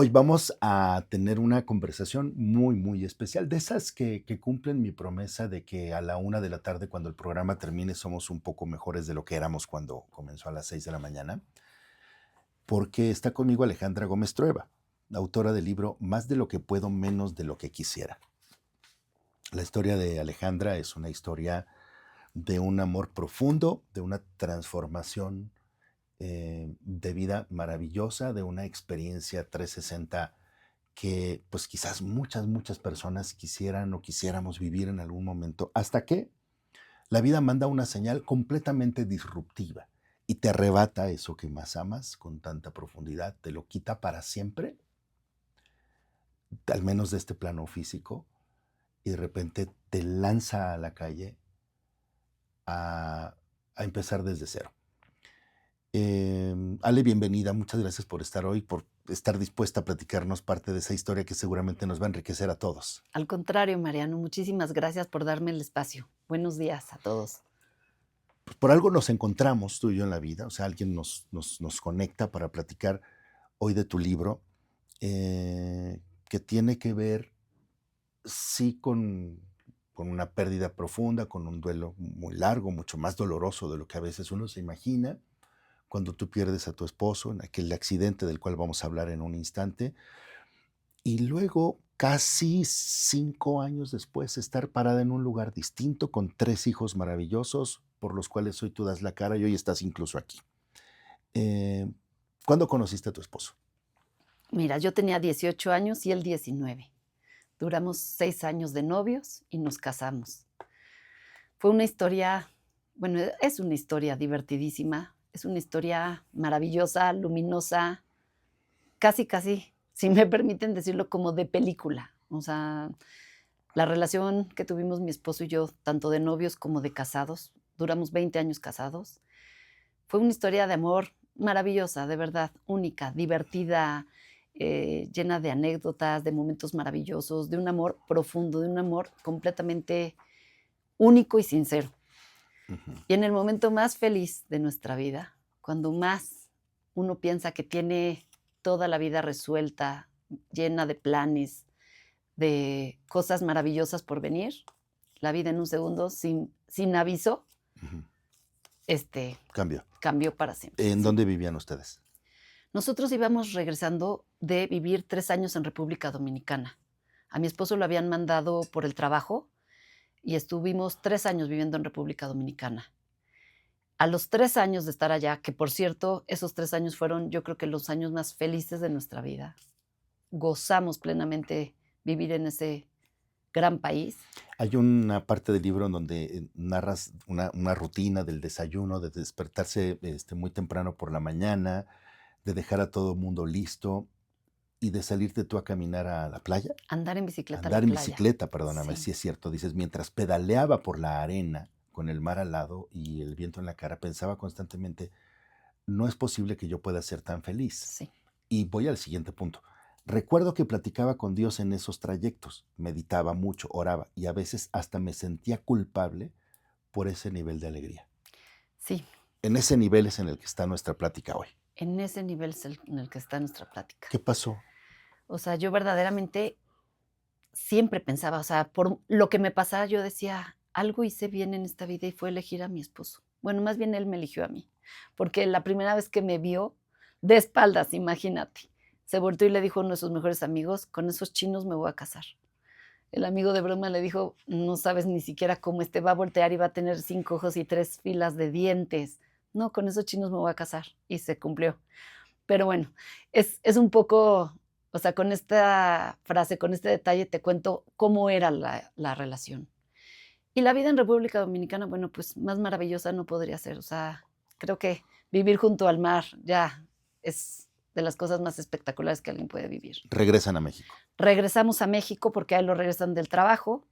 Hoy vamos a tener una conversación muy, muy especial, de esas que cumplen mi promesa de que a la 1 de la tarde, cuando el programa termine, somos un poco mejores de lo que éramos cuando comenzó a las 6 de la mañana, porque está conmigo Alejandra Gómez Trueba, autora del libro Más de lo que puedo, menos de lo que quisiera. La historia de Alejandra es una historia de un amor profundo, de una transformación de vida maravillosa, de una experiencia 360 que pues quizás muchas, muchas personas quisieran o quisiéramos vivir en algún momento, hasta que la vida manda una señal completamente disruptiva y te arrebata eso que más amas con tanta profundidad, te lo quita para siempre, al menos de este plano físico, y de repente te lanza a la calle a, a empezar desde cero. Ale, bienvenida, muchas gracias por estar hoy, por estar dispuesta a platicarnos parte de esa historia que seguramente nos va a enriquecer a todos. Al contrario, Mariano, muchísimas gracias por darme el espacio. Buenos días a todos. Pues por algo nos encontramos tú y yo en la vida, o sea, alguien nos conecta para platicar hoy de tu libro, que tiene que ver, sí, con una pérdida profunda, con un duelo muy largo, mucho más doloroso de lo que a veces uno se imagina, cuando tú pierdes a tu esposo en aquel accidente del cual vamos a hablar en un instante, y luego, casi 5 años después, estar parada en un lugar distinto con 3 hijos maravillosos por los cuales hoy tú das la cara y hoy estás incluso aquí. Eh, ¿Cuándo conociste a tu esposo? Mira, yo tenía 18 años y él 19. Duramos 6 años de novios y nos casamos. Fue una historia, bueno, es una historia divertidísima, es una historia maravillosa, luminosa, casi, casi, si me permiten decirlo, como de película. O sea, la relación que tuvimos mi esposo y yo, tanto de novios como de casados, duramos 20 años casados. Fue una historia de amor maravillosa, de verdad, única, divertida, llena de anécdotas, de momentos maravillosos, de un amor profundo, de un amor completamente único y sincero. Ujú. Y en el momento más feliz de nuestra vida, cuando más uno piensa que tiene toda la vida resuelta, llena de planes, de cosas maravillosas por venir, la vida en un segundo, sin aviso, Ujú. este, Cambio. cambió para siempre, ¿En sí. dónde vivían ustedes? Nosotros íbamos regresando de vivir 3 años en República Dominicana. A mi esposo lo habían mandado por el trabajo y estuvimos 3 años viviendo en República Dominicana. A los 3 años de estar allá, que por cierto, esos 3 años fueron, yo creo que los años más felices de nuestra vida. Gozamos plenamente vivir en ese gran país. Hay una parte del libro en donde narras una rutina del desayuno, de despertarse muy temprano por la mañana, de dejar a todo el mundo listo y de salirte tú a caminar a la playa. Andar en bicicleta a la Andar en playa. bicicleta, perdóname, Sí, sí es cierto. Dices, mientras pedaleaba por la arena con el mar al lado y el viento en la cara, pensaba constantemente, no es posible que yo pueda ser tan feliz. sí. Y voy al siguiente punto. Recuerdo que platicaba con Dios en esos trayectos, meditaba mucho, oraba y a veces hasta me sentía culpable por ese nivel de alegría. Sí, En ese nivel es en el que está nuestra plática hoy. en ese nivel es en el que está nuestra plática. ¿Qué pasó? O sea, yo verdaderamente siempre pensaba, o sea, por lo que me pasara, yo decía: "Algo hice bien en esta vida", y fue elegir a mi esposo. Bueno, más bien él me eligió a mí, porque la primera vez que me vio, de espaldas, imagínate, se volteó y le dijo a uno de sus mejores amigos: "Con esos chinos me voy a casar". El amigo de broma le dijo: "No sabes ni siquiera cómo va a voltear y va a tener 5 ojos y 3 filas de dientes. No, con esos chinos me voy a casar", y se cumplió. Pero bueno, es un poco, o sea, con esta frase, con este detalle, te cuento cómo era la relación. Y la vida en República Dominicana, bueno, pues, más maravillosa no podría ser. O sea, creo que vivir junto al mar ya es de las cosas más espectaculares que alguien puede vivir. Regresan a México. Regresamos a México porque a él lo regresan del trabajo.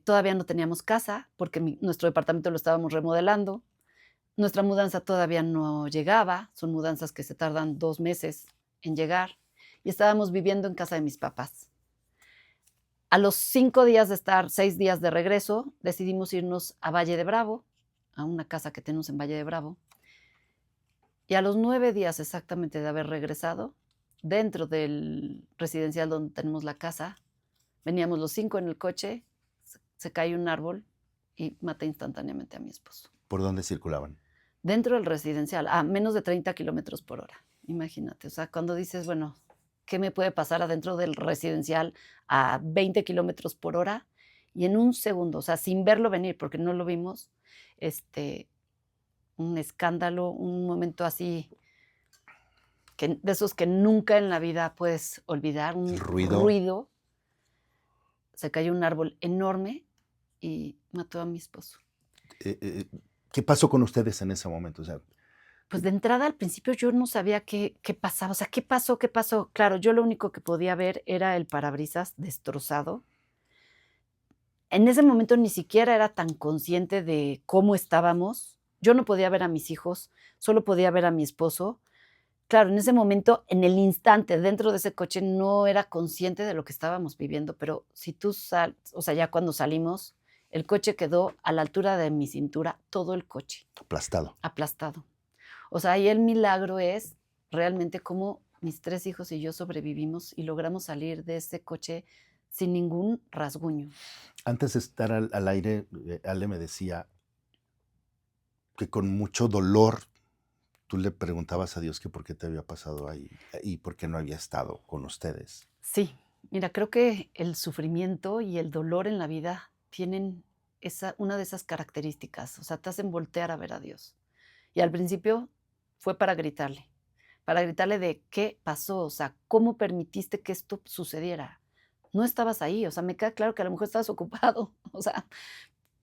Todavía no teníamos casa porque nuestro departamento lo estábamos remodelando. Nuestra mudanza todavía no llegaba, son mudanzas que se tardan 2 meses en llegar, y estábamos viviendo en casa de mis papás. A los 5 días de estar, 6 días de regreso, decidimos irnos a Valle de Bravo, a una casa que tenemos en Valle de Bravo, y a los 9 días exactamente de haber regresado, dentro del residencial donde tenemos la casa. Veníamos los 5 en el coche, se cae un árbol y mata instantáneamente a mi esposo. ¿Por dónde circulaban? Dentro del residencial, a menos de 30 kilómetros por hora. Imagínate, o sea, cuando dices, bueno, ¿qué me puede pasar adentro del residencial a 20 kilómetros por hora? Y en un segundo, o sea, sin verlo venir, porque no lo vimos, un escándalo, un momento así, de esos que nunca en la vida puedes olvidar, El un ruido. ruido. Se cayó un árbol enorme y mató a mi esposo. ¿Qué pasó con ustedes en ese momento? O sea, Pues de entrada, al principio yo no sabía qué pasaba, o sea, ¿qué pasó? ¿Qué pasó? Claro, yo lo único que podía ver era el parabrisas destrozado. En ese momento ni siquiera era tan consciente de cómo estábamos. Yo no podía ver a mis hijos, solo podía ver a mi esposo. Claro, en ese momento, en el instante, dentro de ese coche, no era consciente de lo que estábamos viviendo, pero si tú o sea, ya cuando salimos, el coche quedó a la altura de mi cintura, todo el coche, aplastado. aplastado. O sea, ahí el milagro es realmente cómo mis 3 hijos y yo sobrevivimos y logramos salir de ese coche sin ningún rasguño. Antes de estar al aire, Ale me decía que con mucho dolor tú le preguntabas a Dios que por qué te había pasado ahí y por qué no había estado con ustedes. Sí, mira, creo que el sufrimiento y el dolor en la vida tienen una de esas características, o sea, te hacen voltear a ver a Dios. Y al principio fue para gritarle de qué pasó, o sea, cómo permitiste que esto sucediera. No estabas ahí, o sea, me queda claro que a lo mejor estabas ocupado, o sea,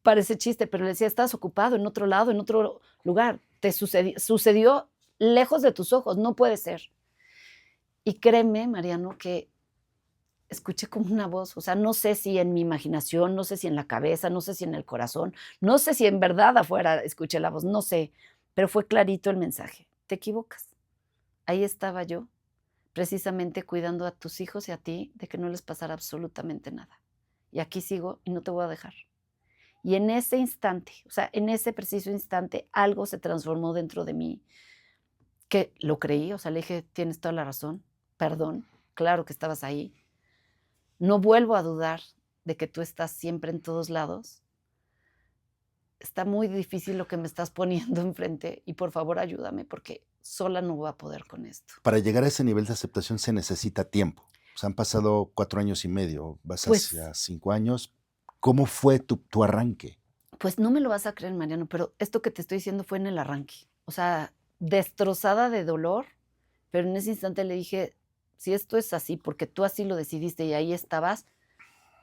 parece chiste, pero le decía, estabas ocupado en otro lado, en otro lugar, te sucedió lejos de tus ojos, no puede ser. Y créeme, Mariano, que escuché como una voz, o sea, no sé si en mi imaginación, no sé si en la cabeza, no sé si en el corazón, no sé si en verdad afuera escuché la voz, no sé, pero fue clarito el mensaje. Te equivocas. Ahí estaba yo, precisamente cuidando a tus hijos y a ti de que no les pasara absolutamente nada. Y aquí sigo y no te voy a dejar. Y en ese instante, o sea, en ese preciso instante, algo se transformó dentro de mí, que lo creí, o sea, le dije, tienes toda la razón, perdón, claro que estabas ahí. No vuelvo a dudar de que tú estás siempre en todos lados. Está muy difícil lo que me estás poniendo enfrente y por favor ayúdame porque sola no voy a poder con esto. Para llegar a ese nivel de aceptación se necesita tiempo. O sea, han pasado 4 años y medio, vas Pues, hacia 5 años. ¿Cómo fue tu arranque? pues no me lo vas a creer, Mariano, pero esto que te estoy diciendo fue en el arranque. O sea, destrozada de dolor, pero en ese instante le dije, si esto es así, porque tú así lo decidiste y ahí estabas,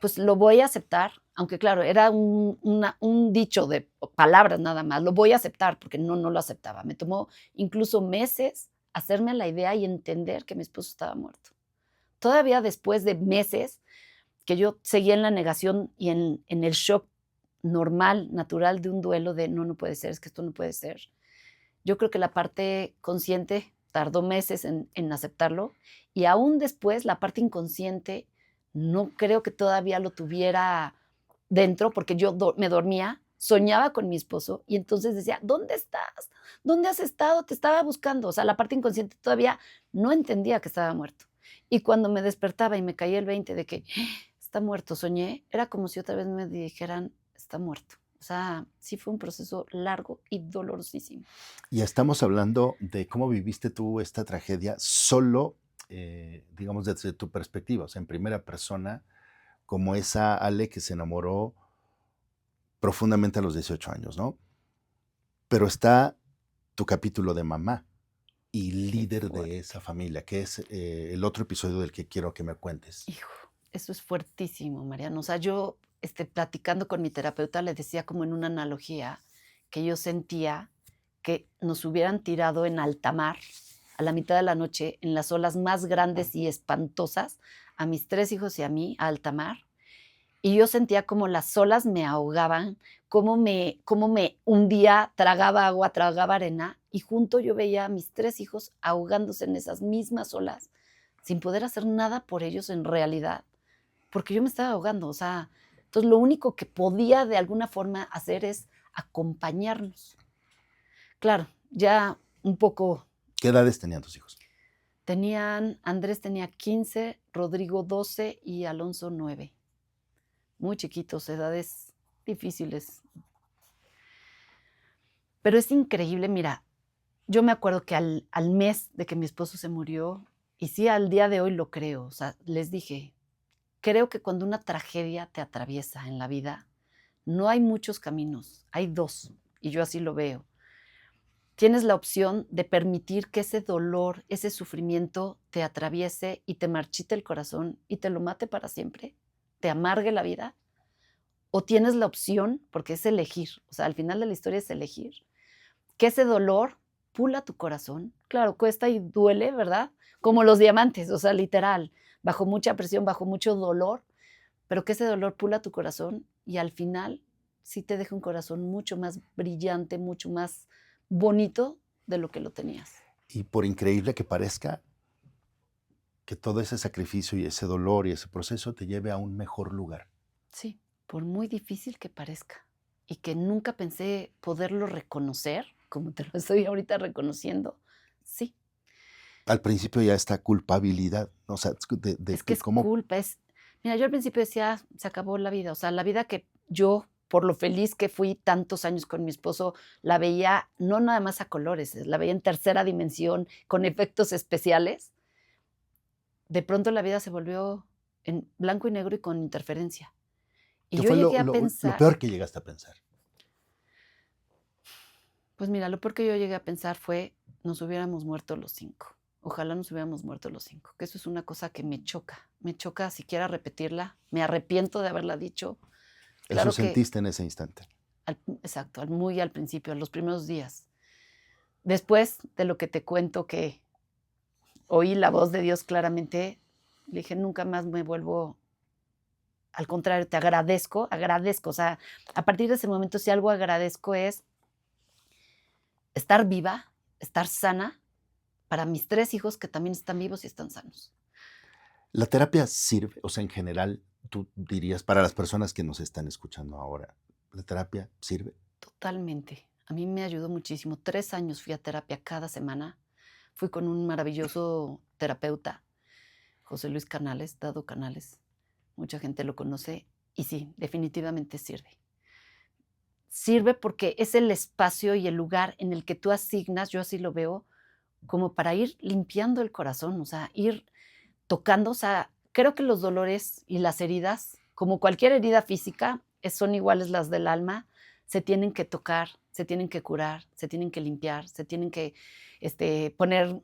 pues lo voy a aceptar, aunque claro, era un dicho de palabras nada más, lo voy a aceptar, porque no lo aceptaba. Me tomó incluso meses hacerme a la idea y entender que mi esposo estaba muerto. Todavía después de meses que yo seguía en la negación y en el shock normal, natural de un duelo de no puede ser, es que esto no puede ser. Yo creo que la parte consciente tardó meses en aceptarlo y aún después la parte inconsciente no creo que todavía lo tuviera dentro porque yo me dormía, soñaba con mi esposo y entonces decía, ¿dónde estás? ¿Dónde has estado? Te estaba buscando. O sea, la parte inconsciente todavía no entendía que estaba muerto. Y cuando me despertaba y me caía el 20 de que está muerto, soñé, era como si otra vez me dijeran, está muerto. O sea, sí fue un proceso largo y dolorosísimo. Y estamos hablando de cómo viviste tú esta tragedia solo, digamos, desde tu perspectiva, o sea, en primera persona, como esa Ale que se enamoró profundamente a los 18 años, ¿no? Pero está tu capítulo de mamá y Qué líder de fuerte. esa familia, que es el otro episodio del que quiero que me cuentes. Hijo, eso es fuertísimo, Mariano. O sea, yo, platicando con mi terapeuta, le decía como en una analogía que yo sentía que nos hubieran tirado en alta mar a la mitad de la noche en las olas más grandes y espantosas a mis 3 hijos y a mí a alta mar. Y yo sentía como las olas me ahogaban, cómo me hundía, tragaba agua, tragaba arena, y junto yo veía a mis 3 hijos ahogándose en esas mismas olas, sin poder hacer nada por ellos en realidad, porque yo me estaba ahogando, o sea, entonces lo único que podía de alguna forma hacer es acompañarnos. Claro, ya un poco, ¿Qué edades tenían tus hijos? Andrés tenía 15, Rodrigo 12 y Alonso 9. Muy chiquitos, edades difíciles. Pero es increíble, mira, yo me acuerdo que al mes de que mi esposo se murió, y sí, al día de hoy lo creo, o sea, les dije, creo que cuando una tragedia te atraviesa en la vida, no hay muchos caminos, hay 2, y yo así lo veo. Tienes la opción de permitir que ese dolor, ese sufrimiento te atraviese y te marchite el corazón y te lo mate para siempre, te amargue la vida, o tienes la opción, porque es elegir, o sea, al final de la historia es elegir, que ese dolor pula tu corazón. Claro, cuesta y duele, ¿verdad? Como los diamantes, o sea, literal, bajo mucha presión, bajo mucho dolor, pero que ese dolor pula tu corazón y al final sí te deja un corazón mucho más brillante, mucho más bonito de lo que lo tenías. Y por increíble que parezca, que todo ese sacrificio y ese dolor y ese proceso te lleve a un mejor lugar. Sí, por muy difícil que parezca y que nunca pensé poderlo reconocer, como te lo estoy ahorita reconociendo, sí. Al principio ya está culpabilidad, o sea, de Es que que es cómo culpa, mira, yo al principio decía: "Se acabó la vida", o sea, la vida que yo, por lo feliz que fui tantos años con mi esposo, la veía no nada más a colores, la veía en tercera dimensión, con efectos especiales. De pronto la vida se volvió en blanco y negro y con interferencia. Y ¿qué yo fue llegué a lo pensar, peor que llegaste a pensar? pues mira, lo peor que yo llegué a pensar fue: "Nos hubiéramos muerto los 5. Ojalá nos hubiéramos muerto los 5", que eso es una cosa que me choca siquiera repetirla, me arrepiento de haberla dicho. Eso Claro que sentiste en ese instante. exacto, muy al principio, en los primeros días. Después de lo que te cuento que oí la voz de Dios claramente, le dije: "Nunca más me vuelvo, al contrario, te agradezco", o sea, a partir de ese momento, si algo agradezco es estar viva, estar sana para mis 3 hijos que también están vivos y están sanos. ¿La terapia sirve? O sea, en general, tú dirías, para las personas que nos están escuchando ahora, ¿la terapia sirve? Totalmente. A mí me ayudó muchísimo. 3 años fui a terapia cada semana. Fui con un maravilloso terapeuta, José Luis Canales, Dado Canales. Mucha gente lo conoce y sí, definitivamente sirve. Sirve porque es el espacio y el lugar en el que tú asignas, yo así lo veo, como para ir limpiando el corazón, o sea, ir tocando, o sea, creo que los dolores y las heridas, como cualquier herida física, son iguales las del alma, se tienen que tocar, se tienen que curar, se tienen que limpiar, se tienen que poner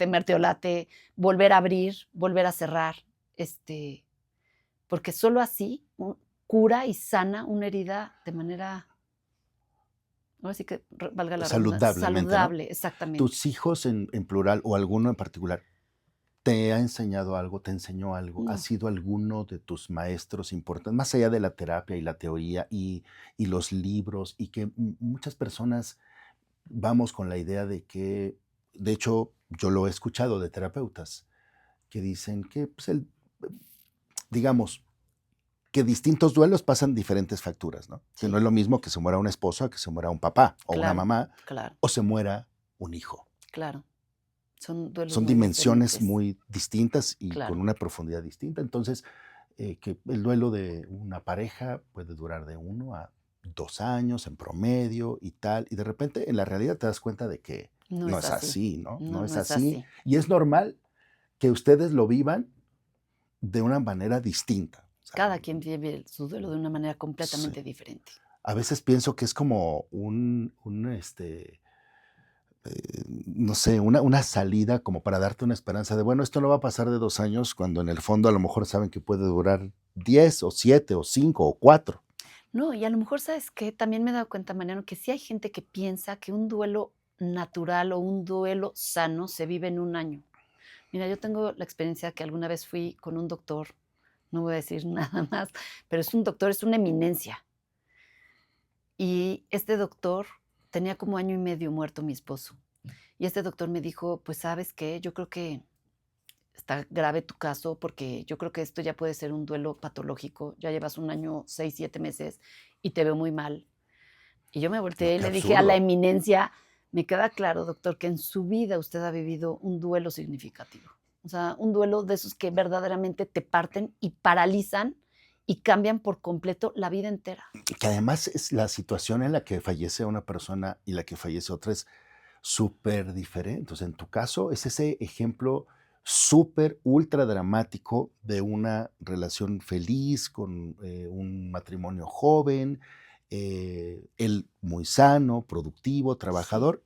mertiolate, volver a abrir, volver a cerrar, porque solo así cura y sana una herida de manera, ahora sí que valga la redundancia, Saludablemente, ¿no? saludable, exactamente. ¿Tus hijos en plural o alguno en particular te ha enseñado algo, te enseñó algo? ¿Ha No, sido alguno de tus maestros importantes, más allá de la terapia y la teoría y los libros? Y que muchas personas vamos con la idea de que, de hecho, yo lo he escuchado de terapeutas que dicen que, pues, digamos, que distintos duelos pasan diferentes facturas, ¿no? Que no sí, es lo mismo que se muera una esposa, que se muera un papá o una claro, mamá, claro, o se muera un hijo. claro. Son duelos Son muy dimensiones diferentes, muy distintas y con claro. una profundidad distinta. Entonces, que el duelo de una pareja puede durar de 1 a 2 años en promedio y tal, y de repente en la realidad te das cuenta de que No no es es así. así, ¿no? No, No no es es así. así. Y es normal que ustedes lo vivan de una manera distinta. O sea, Cada quien vive su duelo de una manera sí. completamente diferente. A veces pienso que es como no sé, una salida como para darte una esperanza de, bueno, esto no va a pasar de 2 años, cuando en el fondo a lo mejor saben que puede durar 10 o 7 o 5 o 4. No, y a lo mejor, ¿sabes qué? También me he dado cuenta, Mariano, que sí hay gente que piensa que un duelo natural o un duelo sano se vive en un año. Mira, yo tengo la experiencia que alguna vez fui con un doctor, no voy a decir nada más, pero es un doctor, es una eminencia. Y este doctor tenía como año y medio muerto mi esposo. Y este doctor me dijo: "Pues, ¿sabes qué? Yo creo que está grave tu caso, porque yo creo que esto ya puede ser un duelo patológico. Ya llevas 1 año, 6, 7 meses y te veo muy mal". Y yo me No, volteé y qué le dije a la absurdo. eminencia: Me queda claro, doctor, que en su vida usted ha vivido un duelo significativo. O sea, un duelo de esos que verdaderamente te parten y paralizan y cambian por completo la vida entera. Que además es la situación en la que fallece una persona y la que fallece otra es súper diferente. O sea, en tu caso es ese ejemplo súper, ultra dramático de una relación feliz con un matrimonio joven, él muy sano, productivo, Sí, trabajador,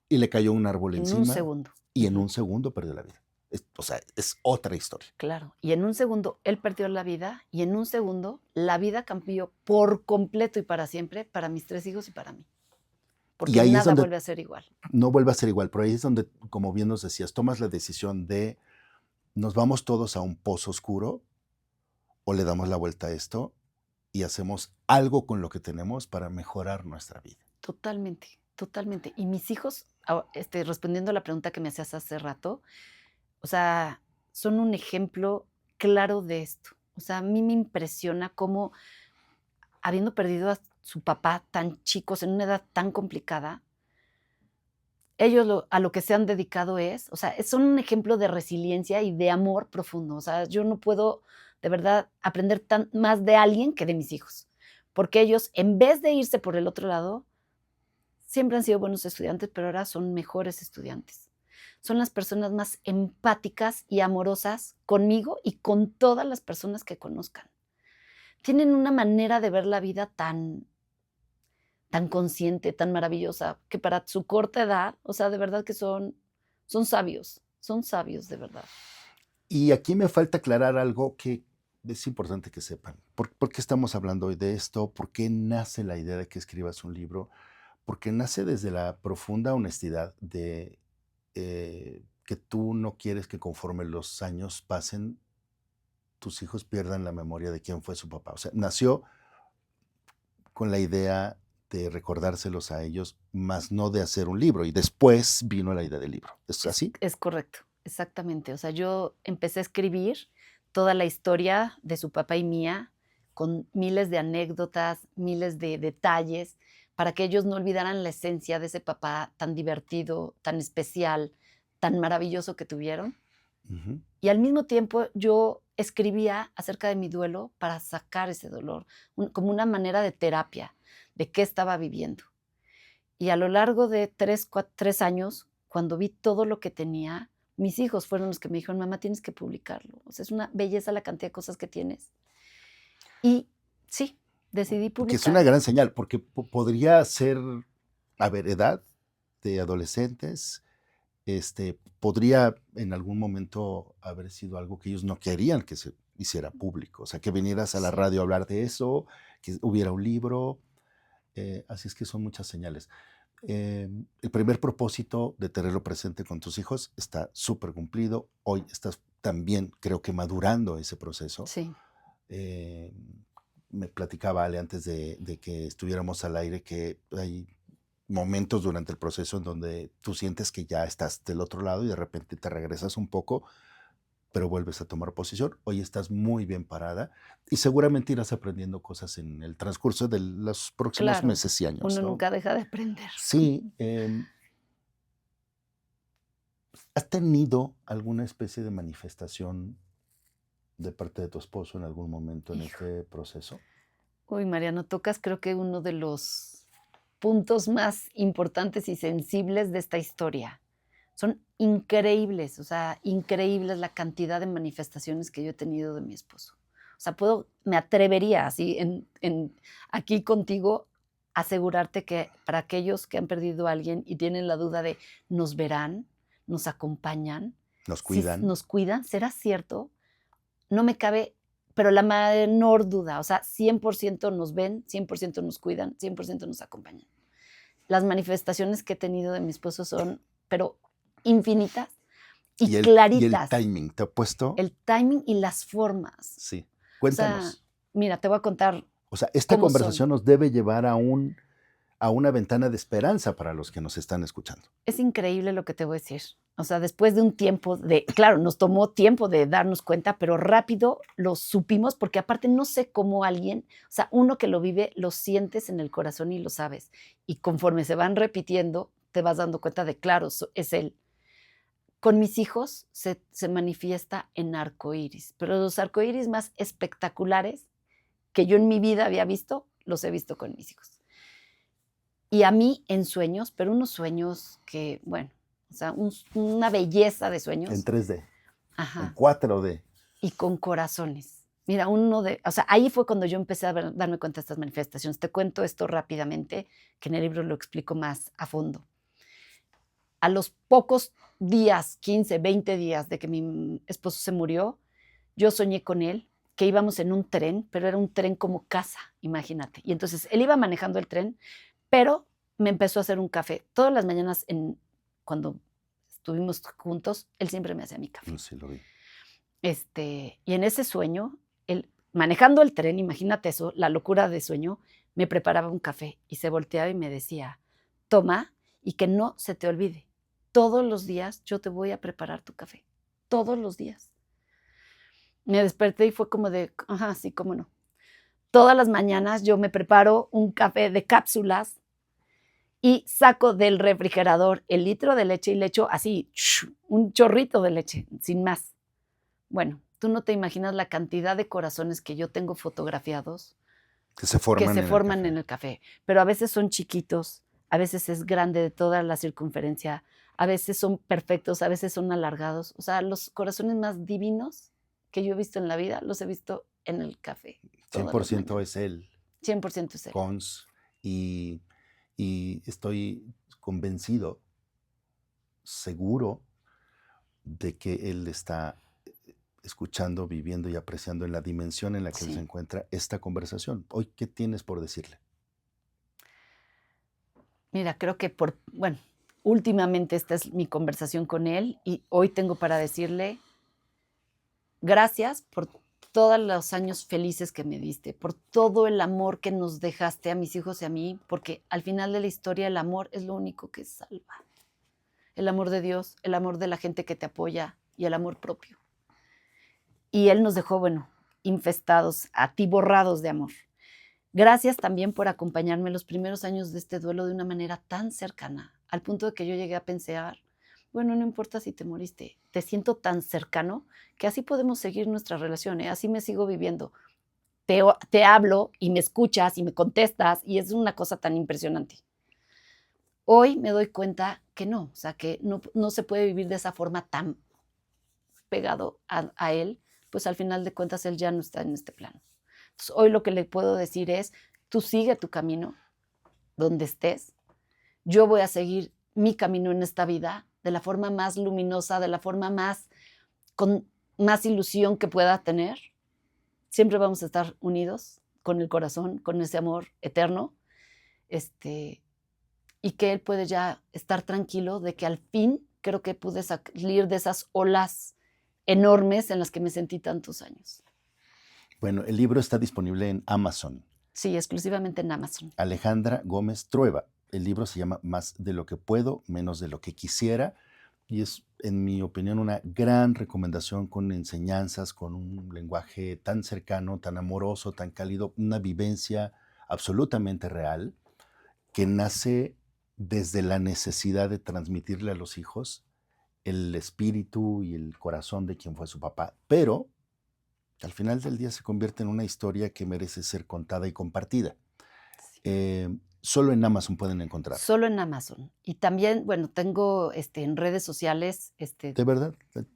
y le cayó un árbol en un encima segundo. y en Ujú, un segundo perdió la vida. O sea, es otra historia. claro. Y en un segundo él perdió la vida y en un segundo la vida cambió por completo y para siempre para mis 3 hijos y para mí, Y porque ahí es nada donde vuelve a ser igual. no vuelve a ser igual, pero ahí es donde, como bien nos decías, tomas la decisión de nos vamos todos a un pozo oscuro o le damos la vuelta a esto y hacemos algo con lo que tenemos para mejorar nuestra vida. Totalmente, totalmente. Y mis hijos, respondiendo a la pregunta que me hacías hace rato, o sea, son un ejemplo claro de esto. O sea, a mí me impresiona cómo, habiendo perdido a su papá tan chicos, en una edad tan complicada, ellos a lo que se han dedicado es, o sea, son un ejemplo de resiliencia y de amor profundo. O sea, yo no puedo de verdad aprender más de alguien que de mis hijos, porque ellos, en vez de irse por el otro lado, siempre han sido buenos estudiantes, pero ahora son mejores estudiantes. Son las personas más empáticas y amorosas conmigo y con todas las personas que conozcan. Tienen una manera de ver la vida tan consciente, tan maravillosa, que para su corta edad, o sea, de verdad que son sabios de verdad. Y aquí me falta aclarar algo que es importante que sepan. ¿Por qué estamos hablando hoy de esto? ¿Por qué nace la idea de que escribas un libro? Porque nace desde la profunda honestidad de que tú no quieres que conforme los años pasen, tus hijos pierdan la memoria de quién fue su papá. O sea, nació con la idea de recordárselos a ellos, más no de hacer un libro. Y después vino la idea del libro. ¿Es así? Es correcto, exactamente. O sea, yo empecé a escribir toda la historia de su papá y mía, con miles de anécdotas, miles de detalles, para que ellos no olvidaran la esencia de ese papá tan divertido, tan especial, tan maravilloso que tuvieron. Ujú. Y al mismo tiempo yo escribía acerca de mi duelo para sacar ese dolor, como una manera de terapia de qué estaba viviendo. Y a lo largo de 3 años, cuando vi todo lo que tenía, mis hijos fueron los que me dijeron: "Mamá, tienes que publicarlo. O sea, es una belleza la cantidad de cosas que tienes". Y sí, decidí Que es una publicarlo. gran señal, porque podría ser, a ver, edad de adolescentes, podría en algún momento haber sido algo que ellos no querían que se hiciera público, o sea, que vinieras a la Sí, radio a hablar de eso, que hubiera un libro, así es que son muchas señales. El primer propósito de tenerlo presente con tus hijos está súper cumplido. Hoy estás también, creo que madurando ese proceso. sí, Eh, Me platicaba Ale antes de que estuviéramos al aire que hay momentos durante el proceso en donde tú sientes que ya estás del otro lado y de repente te regresas un poco, pero vuelves a tomar posición. Hoy estás muy bien parada y seguramente irás aprendiendo cosas en el transcurso de los próximos claro. meses y años, Uno ¿no? nunca deja de aprender. Sí, ¿has tenido alguna especie de manifestación de parte de tu esposo en algún momento en Hijo. este proceso? Uy, Mariano, tocas creo que uno de los puntos más importantes y sensibles de esta historia. Son increíbles, o sea, increíbles la cantidad de manifestaciones que yo he tenido de mi esposo. O sea, me atrevería así aquí contigo asegurarte que para aquellos que han perdido a alguien y tienen la duda de nos verán, nos acompañan, ¿Nos si cuidan? nos cuidan, ¿será cierto? No me cabe, pero la menor duda, o sea, 100% nos ven, 100% nos cuidan, 100% nos acompañan. Las manifestaciones que he tenido de mi esposo son, pero infinitas y Y el claritas. timing, ¿te ha puesto? El timing y las formas. Sí. O sea, Cuéntanos. mira, te voy a contar O sea, esta cómo son. conversación nos debe llevar a una ventana de esperanza para los que nos están escuchando. Es increíble lo que te voy a decir. O sea, después de un tiempo claro, nos tomó tiempo de darnos cuenta, pero rápido lo supimos, porque aparte no sé cómo alguien, o sea, uno que lo vive, lo sientes en el corazón y lo sabes. Y conforme se van repitiendo, te vas dando cuenta de, claro, es él. Con mis hijos se manifiesta en arcoíris, pero los arcoíris más espectaculares que yo en mi vida había visto, los he visto con mis hijos. Y a mí en sueños, pero unos sueños que, bueno, o sea, una belleza de sueños. En 3D, Ajá. en 4D. Y con corazones. Mira, o sea, ahí fue cuando yo empecé a darme cuenta de estas manifestaciones. Te cuento esto rápidamente, que en el libro lo explico más a fondo. A los pocos días, 15, 20 días de que mi esposo se murió, yo soñé con él, que íbamos en un tren, pero era un tren como casa, imagínate. Y entonces él iba manejando el tren, pero me empezó a hacer un café. Todas las mañanas, cuando estuvimos juntos, él siempre me hacía mi café. Sí, lo vi. Y en ese sueño, él, manejando el tren, imagínate eso, la locura de sueño, me preparaba un café y se volteaba y me decía, toma y que no se te olvide, todos los días yo te voy a preparar tu café, todos los días. Me desperté y fue como de, ajá, sí, cómo no. Todas las mañanas yo me preparo un café de cápsulas y saco del refrigerador el litro de leche y le echo así, un chorrito de leche, sin más. Bueno, tú no te imaginas la cantidad de corazones que yo tengo fotografiados que se forman en el café. Pero a veces son chiquitos, a veces es grande de toda la circunferencia, a veces son perfectos, a veces son alargados. O sea, los corazones más divinos que yo he visto en la vida, los he visto en el café. 100% es él. 100% es él. Cons. Y estoy convencido, seguro, de que él está escuchando, viviendo y apreciando en la dimensión en la que él se encuentra esta conversación. Hoy, ¿qué tienes por decirle? Mira, creo que últimamente esta es mi conversación con él y hoy tengo para decirle gracias por todos los años felices que me diste, por todo el amor que nos dejaste a mis hijos y a mí, porque al final de la historia el amor es lo único que salva. El amor de Dios, el amor de la gente que te apoya y el amor propio. Y él nos dejó, infestados, atiborrados de amor. Gracias también por acompañarme los primeros años de este duelo de una manera tan cercana, al punto de que yo llegué a pensar, bueno, no importa si te moriste, te siento tan cercano que así podemos seguir nuestra relación, así me sigo viviendo. Te hablo y me escuchas y me contestas y es una cosa tan impresionante. Hoy me doy cuenta que no, o sea, que no se puede vivir de esa forma tan pegado a él, pues al final de cuentas él ya no está en este plano. Entonces, hoy lo que le puedo decir es, tú sigue tu camino donde estés, yo voy a seguir mi camino en esta vida de la forma más luminosa, de la forma con más ilusión que pueda tener. Siempre vamos a estar unidos con el corazón, con ese amor eterno, y que él puede ya estar tranquilo de que al fin creo que pude salir de esas olas enormes en las que me sentí tantos años. Bueno, el libro está disponible en Amazon. Sí, exclusivamente en Amazon. Alejandra Gómez Trueba. El libro se llama Más de lo que puedo, menos de lo que quisiera. Y es, en mi opinión, una gran recomendación con enseñanzas, con un lenguaje tan cercano, tan amoroso, tan cálido, una vivencia absolutamente real que nace desde la necesidad de transmitirle a los hijos el espíritu y el corazón de quien fue su papá, pero al final del día se convierte en una historia que merece ser contada y compartida. Sí. Solo en Amazon pueden encontrar. Solo en Amazon. Y también, tengo en redes sociales. ¿De verdad?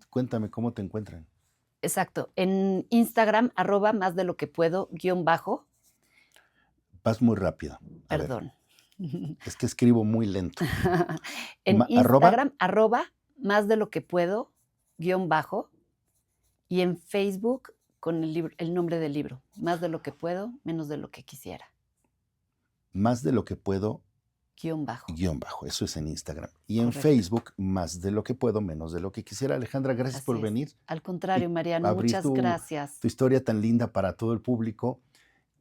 Cuéntame cómo te encuentran. Exacto. En Instagram, @más de lo que puedo, _. Vas muy rápido. Perdón. Es que escribo muy lento. En Instagram, @más de lo que puedo, _. Y en Facebook, con el nombre del libro, Más de lo que puedo, menos de lo que quisiera. Más de lo que puedo, _. Eso es en Instagram. Y Correcto. En Facebook, Más de lo que puedo, menos de lo que quisiera. Alejandra, gracias Así por es. venir. Al contrario, Mariano, muchas gracias. Tu historia tan linda para todo el público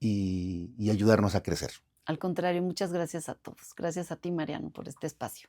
y ayudarnos a crecer. Al contrario, muchas gracias a todos. Gracias a ti, Mariano, por este espacio.